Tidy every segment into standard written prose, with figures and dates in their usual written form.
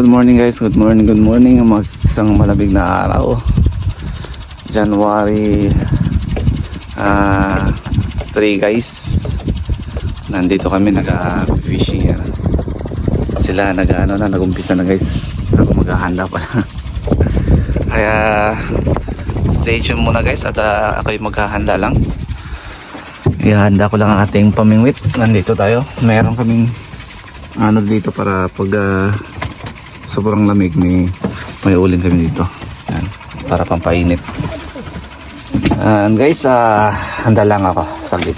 Good morning guys, good morning, good morning. Isang malamig na araw. January 3 guys. Nandito kami nag-fishing. Sila nag-umpisa na guys. Ako maghahanda pa na. Kaya stay tuned muna guys at ako'y maghahanda lang. Ihahanda ko lang ang ating pamingwit. Nandito tayo. Meron kaming dito para pag sobrang lamig may ulin kami dito. Yan, para pampainit. And guys, handa lang ako saglit.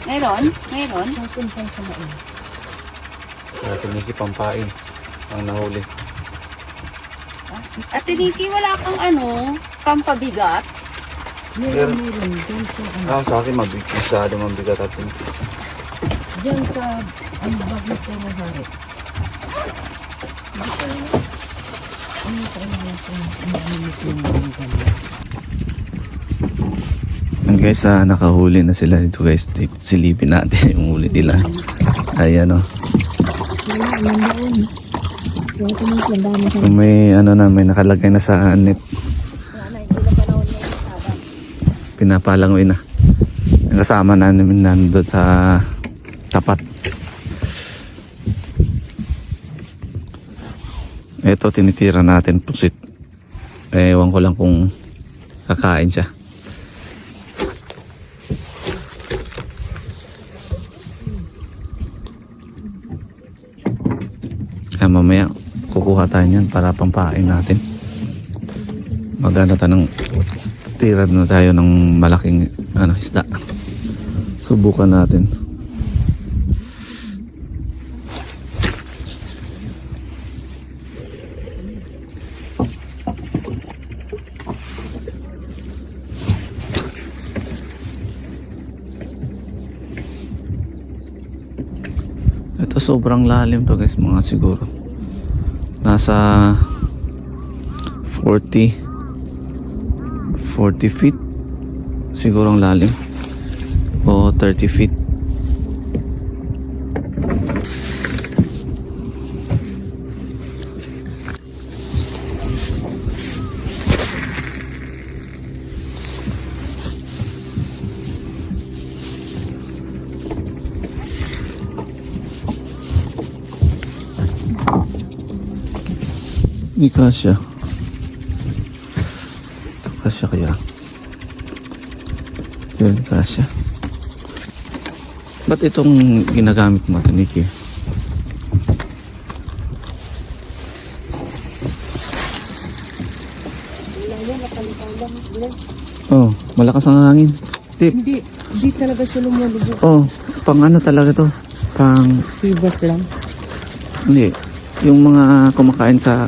Meron? Tiniki pampain ang nahuli. At Tiniki, wala kang pampabigat? Meron. Sa akin masyado mabigat at Tiniki. Diyan ka, ang bagay sa mahari. And guys, nakahuli na sila dito guys. Silipin natin yung huli nila. Ayan o. May may nakalagay na sa net. Pinapalangoy na. Kasama namin nandun sa tapat. Ito tinitira natin pusit. Ewan ko lang kung kakain siya. Kaya mamaya kukuha tayo niyan para pampain natin. Magana tanong tirad na tayo ng malaking isda. Subukan natin. Ito sobrang lalim to guys, mga siguro nasa 40 feet siguro ang lalim o 30 feet. Hindi kasya. Ito kasya kaya. Yan kasya. Ba't itong ginagamit mo, Tiniki? Oh, malakas ang hangin. Hindi talaga siya lumulubog. Oh, pang talaga to? Pang Sibas lang. hindi. Yung mga kumakain sa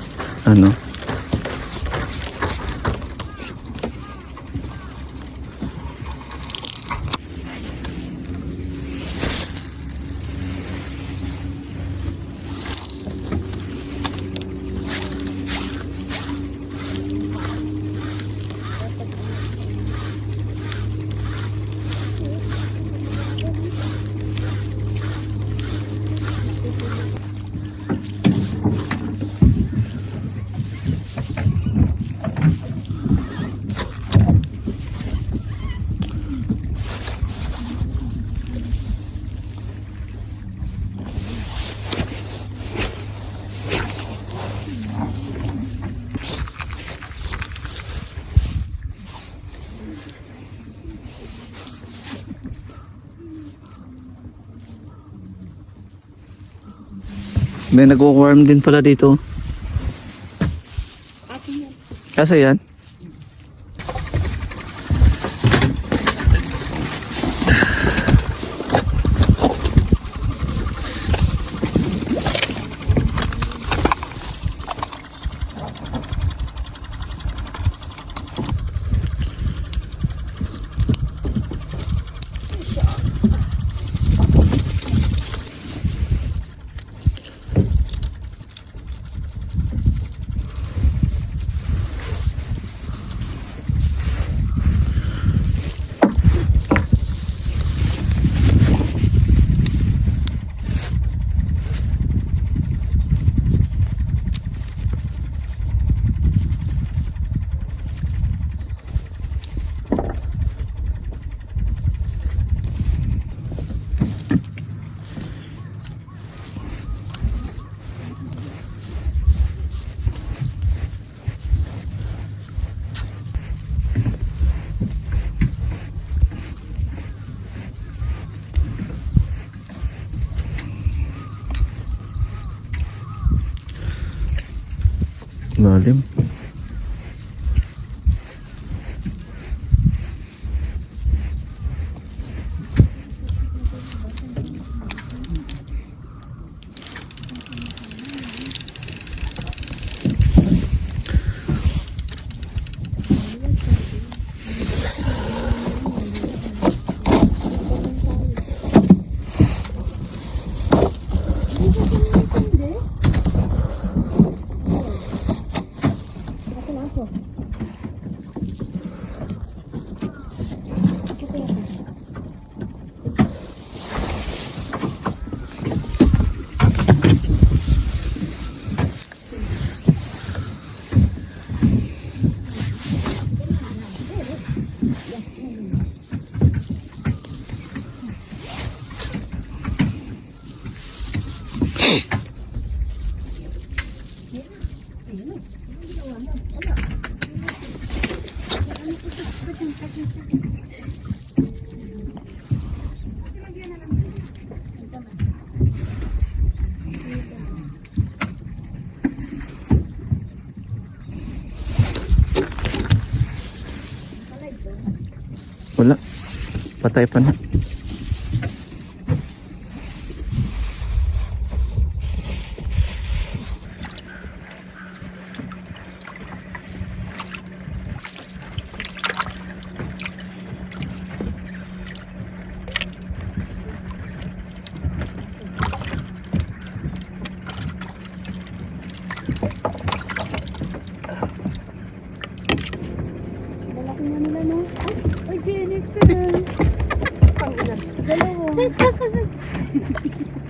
may nag-worm din pala dito. Kasi yan. Lalim. Wala. Patay pa na. Lalaki na nila, no? Ay, Jennifer. Pangilan. Dalawa.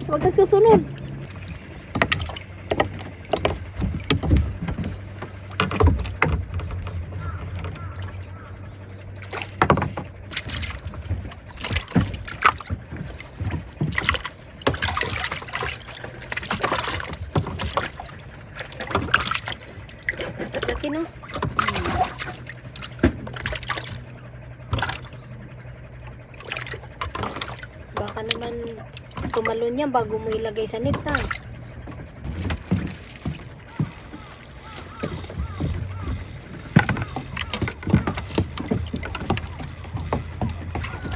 Huwag kang susunod. Laki, no? Baka naman tumalon yan bago mo ilagay sa net, ha?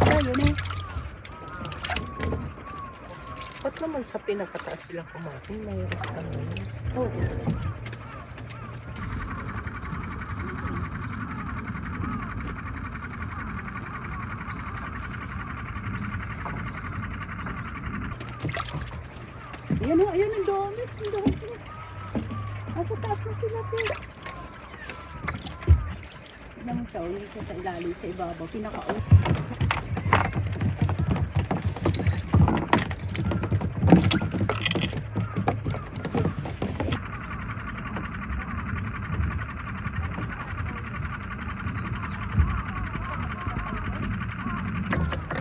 Ayun, eh. Ba't naman sa pinakataas sila kumain? Mayroon ka naman. Oh. Ayan, oh, ayan, ang dami. Ang dami. Nasa taas na sila, te. Tignan mo siya, ulit siya sa ilalim, sa ibabaw. Pinaka-out.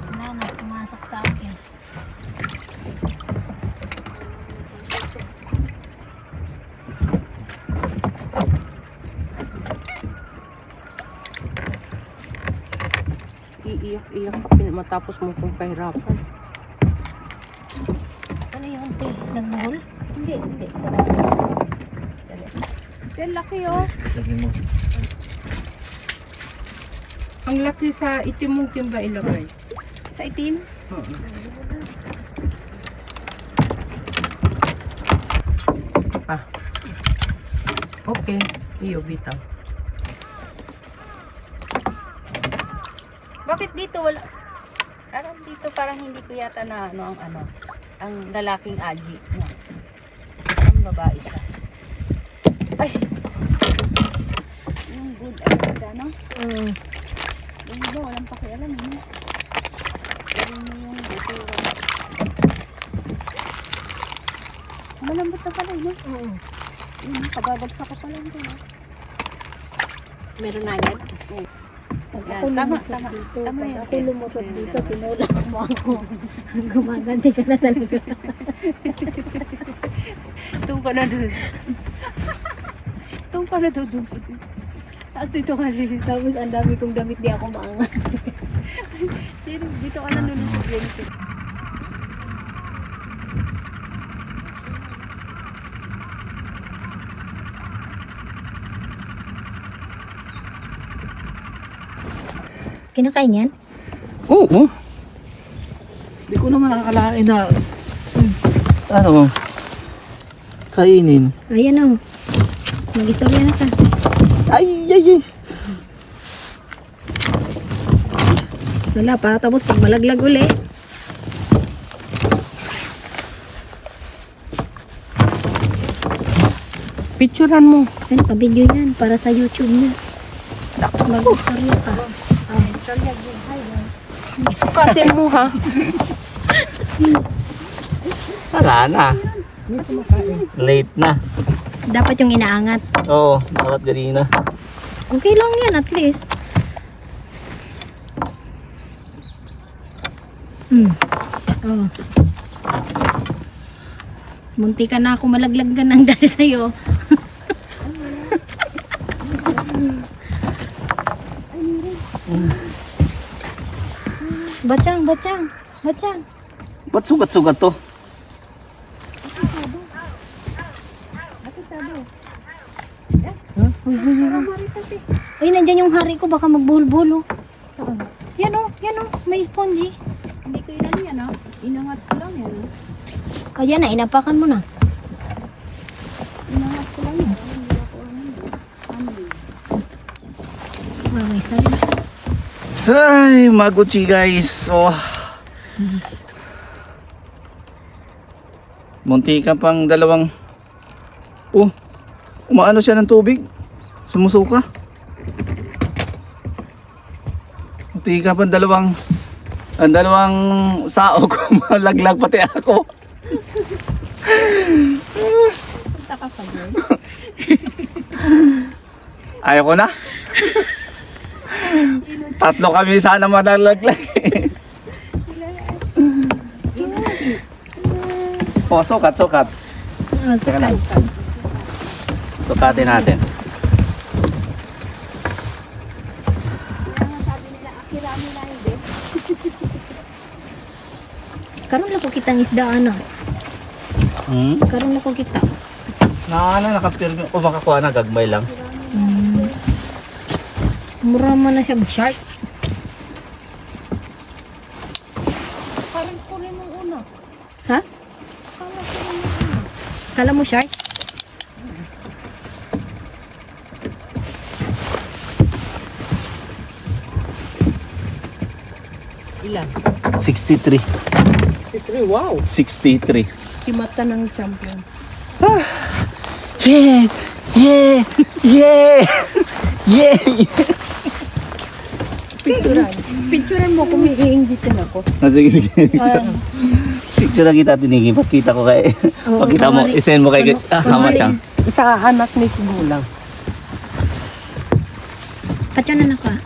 Wala na, pumasok sa akin. Iiyak-iyak ka matapos mo itong pahirapan. Ano yun, te? Nagmuhol? Hindi, hindi. Yan, laki, oh. Lagi mo. Ang laki sa itim mong timba ilagay. Sa itim? Oo. Ah. Okay. Iyo, bitaw. Bakit dito wala? Parang dito parang hindi ko yata na ang lalaking aji. No. Ang babae siya. Ay! Yung good ay ganda, no? Yung iba walang pakialam, no? Yung dito. Malambot na pala, no? Yung kababagsak ka pala ito, no? Meron na agad? Oo. Yan, tama yan. Ako lumusot dito, tinulak mo ako. Gumaganti ka na talaga. Tung ka na doon. Tung ka na doon. Tapos dito ka rin. Tapos ang dami kong damit, di ako maangat. Dito ka na doon sa blanket. Kinakain yan? Oo. Hindi ko naman nakakalain na ano, kainin. Ayan o. Mag-istorya na ka. Ay, ay, ay. Wala pa. Tapos pag malaglag uli. Picturean mo. Yan, pa-video yan. Para sa YouTube niya. Mag-istorya ka. Sukatin mo ha. Wala na. Late na. Dapat yung inaangat. Oo, dapat ganina. Okay lang yan at least. Oh. Munti ka na ako malaglagan ng dahil sa'yo. Bacang, bacang, bacang. Ba't sugat-sugat to? Ay, nandyan yung hari ko. Baka magbuhol-buhol. Yan o, may spongy. Hindi ko ilan yan ha. Inangat ko lang yan. Ayan na, inapakan mo na. Inangat ko lang yan. May sarili. Ay, maguchi guys. Oh. Munti ka pang dalawang. Oh, umaano siya ng tubig. Sumusuka. Munti ka pang dalawang. Ang dalawang sao ko malaglag pati ako. Punta ka pa dyan. Ayoko na. Tatlo kami sana malaglag. Oh, sukat. Teka lang. Sukatin natin. Karoon lang ko kitang isdaan na. Karoon lang ko kita. Nakapirmi o makakuha na gagmay lang. Mura man na siya shark. Parang kulay mong una. Ha? Kala mo shark? Ilan? 63. 53, wow. 63. Timata ng champion. Yeah! Yeah! Yeah! Yeah! Picturean mo kung may iinggitin ako. Sige. Picture lang kita tinigil. Pagkita ko kay... Oo, Pagkita mo, kunwari- isend mo kay Hamachang. Sa anak ni Sigulang. Patyan na ka.